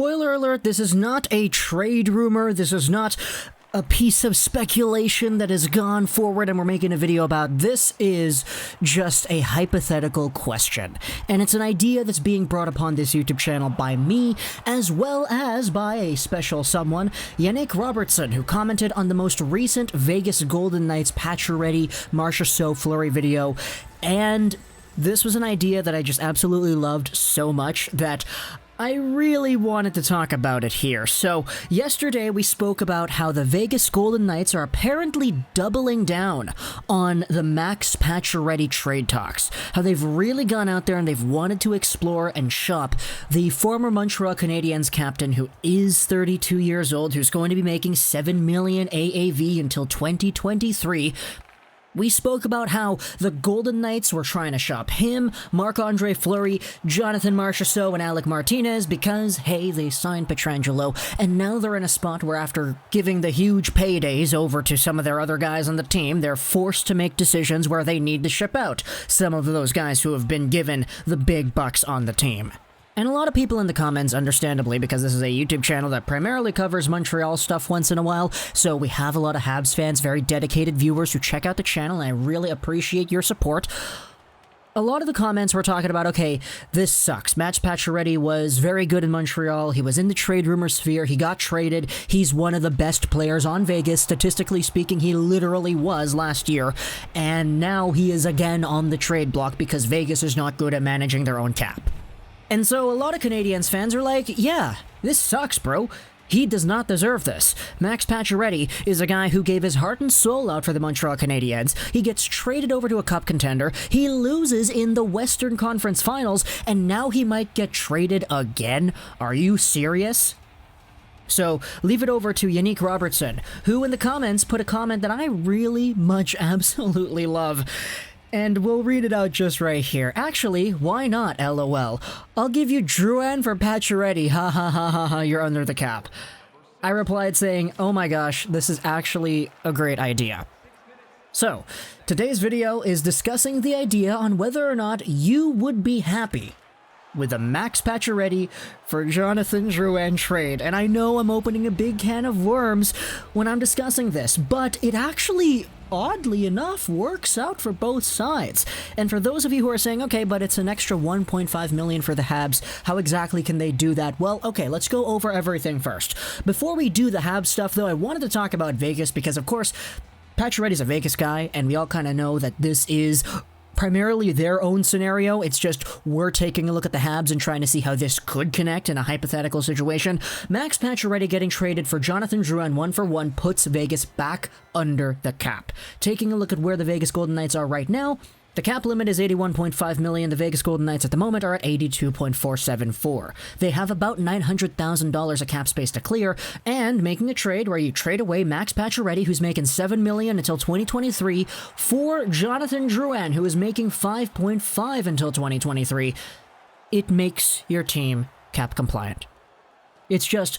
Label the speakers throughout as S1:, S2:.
S1: spoiler alert, this is not a trade rumor. This is not a piece of speculation that has gone forward and we're making a video about. This is just a hypothetical question. And it's an idea that's being brought upon this YouTube channel by me, as well as by a special someone, Yannick Robertson, who commented on the most recent Vegas Golden Knights Pacioretty Marchessault Fleury video. And this was an idea that I just absolutely loved so much that I really wanted to talk about it here. So, yesterday we spoke about how the Vegas Golden Knights are apparently doubling down on the Max Pacioretty trade talks. How they've really gone out there and they've wanted to explore and shop the former Montreal Canadiens captain, who is 32 years old, who's going to be making $7 million AAV until 2023. We spoke about how the Golden Knights were trying to shop him, Marc-Andre Fleury, Jonathan Marchessault, and Alec Martinez because, hey, they signed Pietrangelo, and now they're in a spot where after giving the huge paydays over to some of their other guys on the team, they're forced to make decisions where they need to ship out some of those guys who have been given the big bucks on the team. And a lot of people in the comments, understandably, because this is a YouTube channel that primarily covers Montreal stuff once in a while, so we have a lot of Habs fans, very dedicated viewers who check out the channel, and I really appreciate your support. A lot of the comments were talking about, okay, this sucks. Max Pacioretty was very good in Montreal. He was in the trade rumor sphere. He got traded. He's one of the best players on Vegas. Statistically speaking, he literally was last year. And now he is again on the trade block because Vegas is not good at managing their own cap. And so a lot of Canadiens fans are like, yeah, this sucks, bro. He does not deserve this. Max Pacioretty is a guy who gave his heart and soul out for the Montreal Canadiens. He gets traded over to a cup contender. He loses in the Western Conference Finals, and now he might get traded again? Are you serious? So, leave it over to Yannick Robertson, who in the comments put a comment that I really much absolutely love. And we'll read it out just right here. Actually, why not, LOL? I'll give you Drouin for Pacioretty, ha ha ha ha ha, you're under the cap. I replied saying, oh my gosh, this is actually a great idea. So, today's video is discussing the idea on whether or not you would be happy with a Max Pacioretty for Jonathan Drouin trade. And I know I'm opening a big can of worms when I'm discussing this, but it actually, oddly enough, works out for both sides. And for those of you who are saying, okay, but it's an extra $1.5 million for the Habs, how exactly can they do that? Well, okay, let's go over everything first. Before we do the Habs stuff, though, I wanted to talk about Vegas because, of course, Pacioretty's a Vegas guy, and we all kind of know that this is primarily their own scenario. It's just we're taking a look at the Habs and trying to see how this could connect in a hypothetical situation. Max Pacioretty getting traded for Jonathan Drouin 1-for-1 puts Vegas back under the cap. Taking a look at where the Vegas Golden Knights are right now, the cap limit is $81.5 million. The Vegas Golden Knights at the moment are at $82.474. They have about $900,000 of cap space to clear, and making a trade where you trade away Max Pacioretty, who's making $7 million until 2023, for Jonathan Drouin, who is making $5.5 until 2023, it makes your team cap compliant. It's just,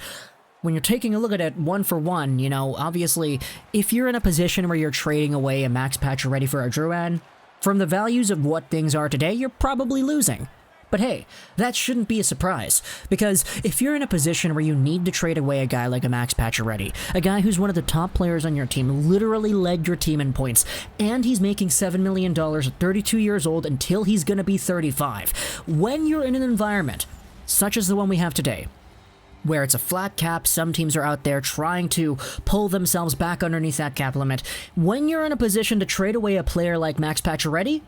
S1: when you're taking a look at it one for one, you know, obviously, if you're in a position where you're trading away a Max Pacioretty for a Drouin, from the values of what things are today, you're probably losing. But hey, that shouldn't be a surprise, because if you're in a position where you need to trade away a guy like a Max Pacioretty, a guy who's one of the top players on your team, literally led your team in points, and he's making $7 million at 32 years old until he's going to be 35, when you're in an environment such as the one we have today, where it's a flat cap, some teams are out there trying to pull themselves back underneath that cap limit. When you're in a position to trade away a player like Max Pacioretty,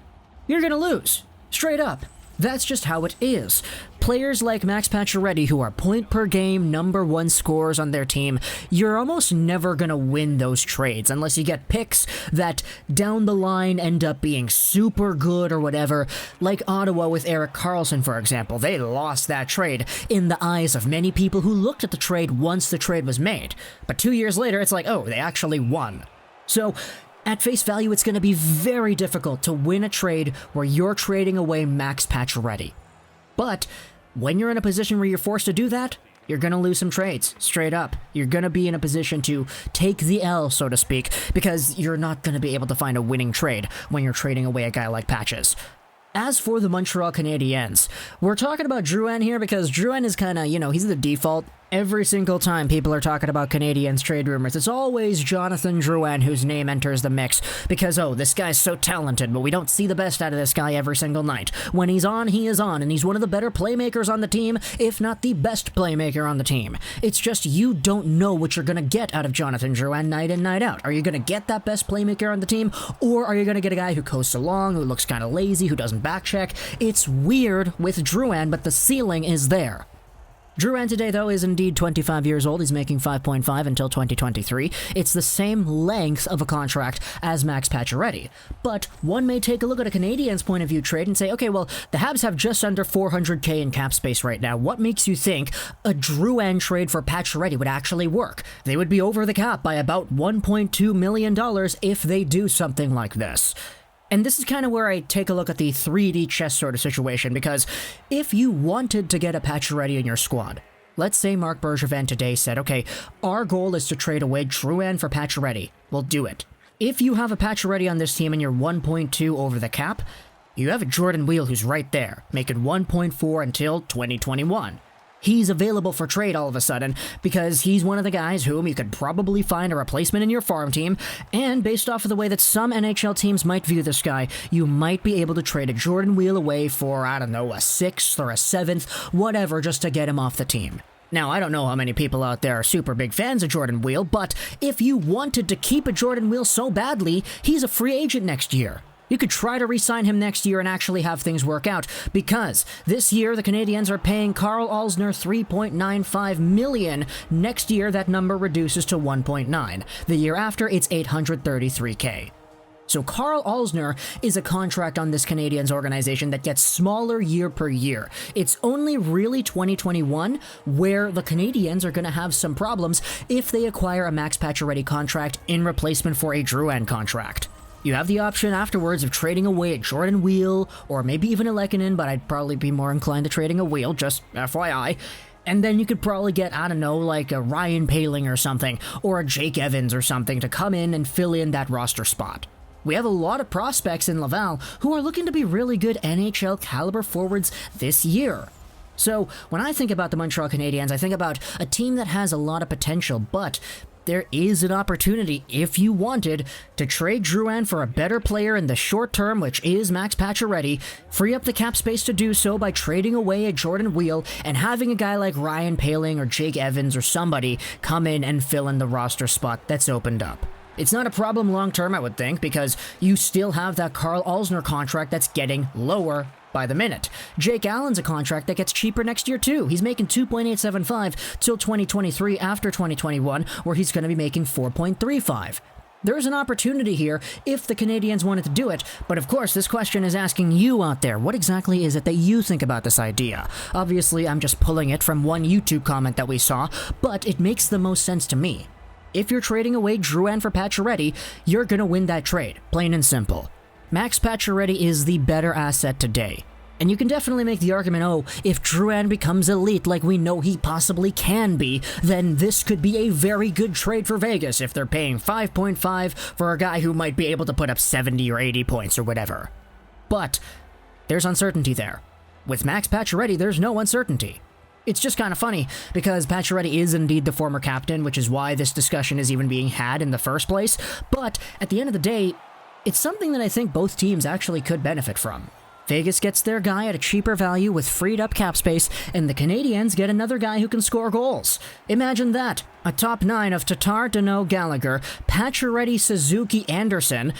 S1: you're gonna lose. Straight up. That's just how it is. Players like Max Pacioretty, who are point-per-game #1 scorers on their team, you're almost never going to win those trades unless you get picks that down the line end up being super good or whatever, like Ottawa with Erik Karlsson, for example. They lost that trade in the eyes of many people who looked at the trade once the trade was made. But 2 years later, it's like, oh, they actually won. So, at face value, it's going to be very difficult to win a trade where you're trading away Max Pacioretty. But when you're in a position where you're forced to do that, you're going to lose some trades, straight up. You're going to be in a position to take the L, so to speak, because you're not going to be able to find a winning trade when you're trading away a guy like Patches. As for the Montreal Canadiens, we're talking about Drouin here because Drouin is kind of, he's the default. Every single time people are talking about Canadiens trade rumors, it's always Jonathan Drouin whose name enters the mix because, this guy's so talented, but we don't see the best out of this guy every single night. When he's on, he is on, and he's one of the better playmakers on the team, if not the best playmaker on the team. It's just you don't know what you're going to get out of Jonathan Drouin night in, night out. Are you going to get that best playmaker on the team, or are you going to get a guy who coasts along, who looks kind of lazy, who doesn't backcheck? It's weird with Drouin, but the ceiling is there. Drouin today, though, is indeed 25 years old. He's making $5.5 until 2023. It's the same length of a contract as Max Pacioretty. But one may take a look at a Canadiens' point of view trade and say, okay, well, the Habs have just under $400K in cap space right now. What makes you think a Drouin trade for Pacioretty would actually work? They would be over the cap by about $1.2 million if they do something like this. And this is kind of where I take a look at the 3D chess sort of situation, because if you wanted to get a Pacioretty in your squad, let's say Marc Bergevin today said, okay, our goal is to trade away Drouin for Pacioretty. We'll do it. If you have a Pacioretty on this team and you're 1.2 over the cap, you have a Jordan Weal who's right there, making 1.4 until 2021. He's available for trade all of a sudden because he's one of the guys whom you could probably find a replacement in your farm team, and based off of the way that some NHL teams might view this guy, you might be able to trade a Jordan Weal away for, a 6th or a 7th, whatever, just to get him off the team. Now, I don't know how many people out there are super big fans of Jordan Weal, but if you wanted to keep a Jordan Weal so badly, he's a free agent next year. You could try to re-sign him next year and actually have things work out, because this year the Canadiens are paying Karl Alzner $3.95 million. Next year that number reduces to $1.9. The year after it's $833K. So Karl Alzner is a contract on this Canadiens organization that gets smaller year per year. It's only really 2021 where the Canadiens are going to have some problems if they acquire a Max Pacioretty contract in replacement for a Drouin contract. You have the option afterwards of trading away a Jordan Weal, or maybe even a MacKinnon, but I'd probably be more inclined to trading a Weal, just FYI. And then you could probably get, like a Ryan Poehling or something, or a Jake Evans or something to come in and fill in that roster spot. We have a lot of prospects in Laval who are looking to be really good NHL caliber forwards this year. So when I think about the Montreal Canadiens, I think about a team that has a lot of potential, but there is an opportunity, if you wanted, to trade Drouin for a better player in the short term, which is Max Pacioretty, free up the cap space to do so by trading away a Jordan Weal and having a guy like Ryan Poehling or Jake Evans or somebody come in and fill in the roster spot that's opened up. It's not a problem long term, I would think, because you still have that Karl Alzner contract that's getting lower by the minute. Jake Allen's a contract that gets cheaper next year too. He's making $2.875 till 2023 after 2021, where he's going to be making $4.35. There's an opportunity here if the Canadiens wanted to do it, but of course this question is asking you out there, what exactly is it that you think about this idea? Obviously I'm just pulling it from one YouTube comment that we saw, but it makes the most sense to me. If you're trading away Drouin for Pacioretty, you're going to win that trade, plain and simple. Max Pacioretty is the better asset today. And you can definitely make the argument, if Drouin becomes elite like we know he possibly can be, then this could be a very good trade for Vegas if they're paying 5.5 for a guy who might be able to put up 70 or 80 points or whatever. But there's uncertainty there. With Max Pacioretty, there's no uncertainty. It's just kind of funny, because Pacioretty is indeed the former captain, which is why this discussion is even being had in the first place, but at the end of the day, it's something that I think both teams actually could benefit from. Vegas gets their guy at a cheaper value with freed up cap space, and the Canadiens get another guy who can score goals. Imagine that. A top 9 of Tatar, Danault, Gallagher, Pacioretty, Suzuki, Anderson,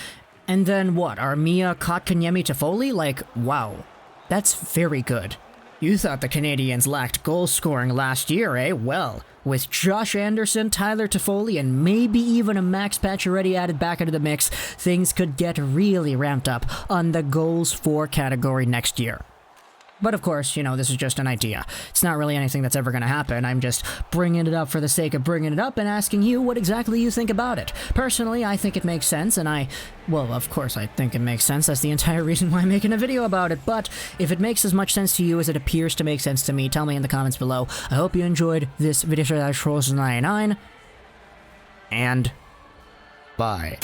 S1: and then what, Armia, Kotkaniemi, Toffoli? Wow. That's very good. You thought the Canadiens lacked goal scoring last year, eh? Well, with Josh Anderson, Tyler Toffoli, and maybe even a Max Pacioretty added back into the mix, things could get really ramped up on the goals for category next year. But of course, this is just an idea. It's not really anything that's ever going to happen. I'm just bringing it up for the sake of bringing it up and asking you what exactly you think about it. Personally, I think it makes sense, and of course I think it makes sense. That's the entire reason why I'm making a video about it. But if it makes as much sense to you as it appears to make sense to me, tell me in the comments below. I hope you enjoyed this video. And bye.